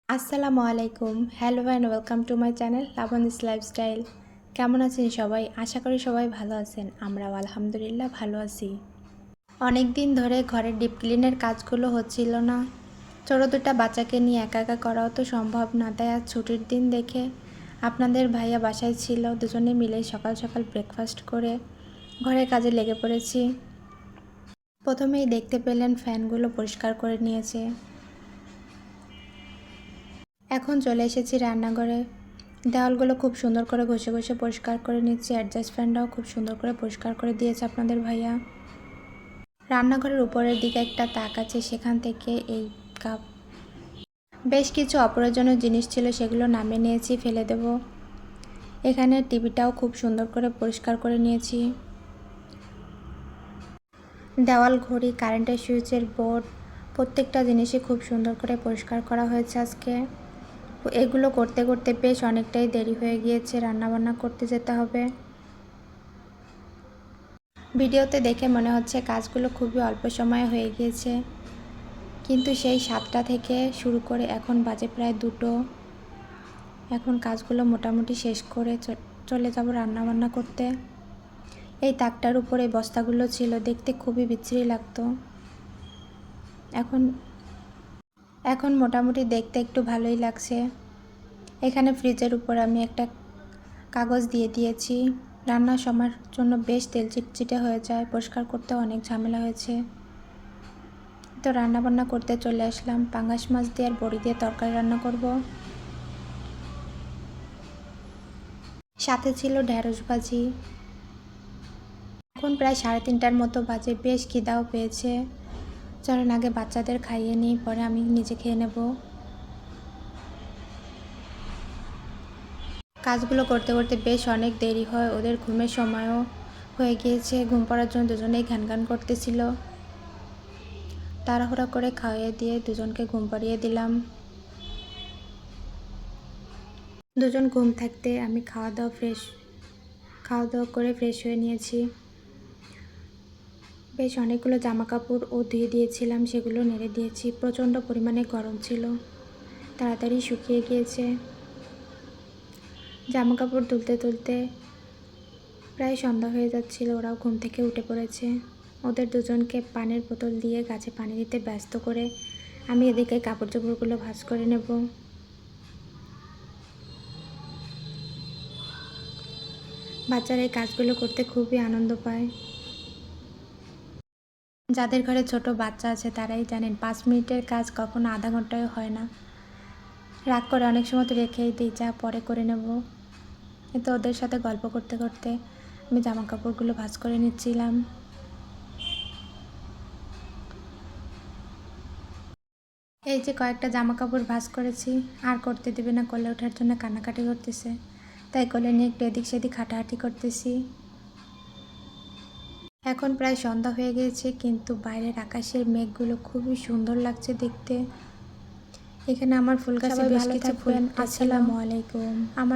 আসসালামু আলাইকুম। Hello and welcome to my channel Laboni's lifestyle. কেমন আছেন সবাই? আশা করি সবাই ভালো আছেন। আমরাও আলহামদুলিল্লাহ ভালো আছি। অনেক দিন ধরে ঘরের ডিপ ক্লিনের কাজগুলো হচ্ছিল না। ছোট দুটা বাচ্চাকে নিয়ে একা একা করাও তো সম্ভব না, তাই আজ ছুটির দিন দেখে আপনাদের ভাইয়া বাসায় ছিল। দুজনে মিলে সকাল সকাল ব্রেকফাস্ট করে ঘরের কাজে লেগে পড়েছি। প্রথমেই দেখতে পেলেন ফ্যানগুলো পরিষ্কার করে নিয়েছে। এখন চলে এসেছি রান্নাঘরে। দেওয়ালগুলো খুব সুন্দর করে ঘষে ঘষে পরিষ্কার করে নিচ্ছি। অ্যাডজাস্ট ফ্যানটাও খুব সুন্দর করে পরিষ্কার করে দিয়েছে আপনাদের ভাইয়া। রান্নাঘরের উপরের দিকে একটা তাক আছে, সেখান থেকে এই কাপ বেশ কিছু অপ্রয়োজনীয় জিনিস ছিল, সেগুলো নামিয়ে নিয়েছি, ফেলে দেব। এখানে টিভিটাও খুব সুন্দর করে পরিষ্কার করে নিয়েছি। দেওয়াল, ঘড়ি, কারেন্টের সুইচের বোর্ড প্রত্যেকটা জিনিসই খুব সুন্দর করে পরিষ্কার করা হয়েছে আজকে। এগুলো করতে করতে বেশ অনেকটাই দেরি হয়ে গিয়েছে, রান্নাবান্না করতে যেতে হবে। ভিডিওতে দেখে মনে হচ্ছে কাজগুলো খুবই অল্প সময়ে হয়ে গিয়েছে, কিন্তু সেই 7টা থেকে শুরু করে এখন বাজে প্রায় 2টো। এখন কাজগুলো মোটামুটি শেষ করে চলে যাব রান্নাবান্না করতে। এই তাকটার উপরে বস্তাগুলো ছিল, দেখতে খুবই বিচ্ছিরি লাগতো। এখন মোটামুটি দেখতে একটু ভালোই লাগছে। এখানে ফ্রিজের উপর আমি একটা কাগজ দিয়ে দিয়েছি। রান্নার সময়ের জন্য বেশ তেল চিটচিটে হয়ে যায়, পরিষ্কার করতেও অনেক ঝামেলা হয়েছে। তো রান্নাবান্না করতে চলে আসলাম। পাঙ্গাস মাছ দিয়ে আর বড়ি দিয়ে তরকারি রান্না করব। সাথে ছিল ঢেঁড়স ভাজি। এখন প্রায় 3:30টার মতো বাজে, বেশ খিদাও পেয়েছে। চলেন আগে বাচ্চাদের খাইয়ে নিই, পরে আমি নিজে খেয়ে নেব। কাজগুলো করতে করতে বেশ অনেক দেরি হয়, ওদের ঘুমের সময়ও হয়ে গিয়েছে। ঘুম পড়ার জন্য দুজনেই ঘ্যান করতেছিল। তাড়াহুড়া করে খাইয়ে দিয়ে দুজনকে ঘুম পাড়িয়ে দিলাম। দুজন ঘুম থাকতে আমি খাওয়া দাওয়া করে ফ্রেশ হয়ে নিয়েছি। বেশ অনেকগুলো জামা কাপড়ও ধুয়ে দিয়েছিলাম, সেগুলো নেড়ে দিয়েছি। প্রচণ্ড পরিমাণে গরম ছিল, তাড়াতাড়ি শুকিয়ে গিয়েছে। জামা কাপড় তুলতে তুলতে প্রায় সন্ধ্যা হয়ে যাচ্ছিল। ওরাও ঘুম থেকে উঠে পড়েছে। ওদের দুজনকে পানির বোতল দিয়ে গাছে পানি দিতে ব্যস্ত করে আমি এদিকে কাপড় চোপড়গুলো ভাঁজ করে নেব। বাচ্চারা এই কাজগুলো করতে খুবই আনন্দ পায়। যাদের ঘরে ছোট বাচ্চা আছে তারাই জানেন 5 মিনিটের কাজ কখনো আধা ঘন্টায় হয় না। রাগ করে অনেক সময় তো রেখেই দিই, যা পরে করে নেব। কিন্তু ওদের সাথে গল্প করতে করতে আমি জামা কাপড়গুলো ভাঁজ করে নিচ্ছিলাম। এই যে কয়েকটা জামা কাপড় ভাঁজ করেছি, আর করতে দেবে না, কোলে ওঠার জন্য কান্নাকাটি করতেছে, তাই কোলে নিয়ে একটু এদিক সেদিক হাঁটাহাঁটি করতেছি। এখন প্রায় সন্ধ্যা হয়ে গিয়েছে, কিন্তু বাইরের আকাশের মেঘগুলো খুবই সুন্দর লাগছে দেখতে। এখানে আমার ফুল গাছে বেশ কিছু ফুল। আসসালামু আলাইকুম। আমার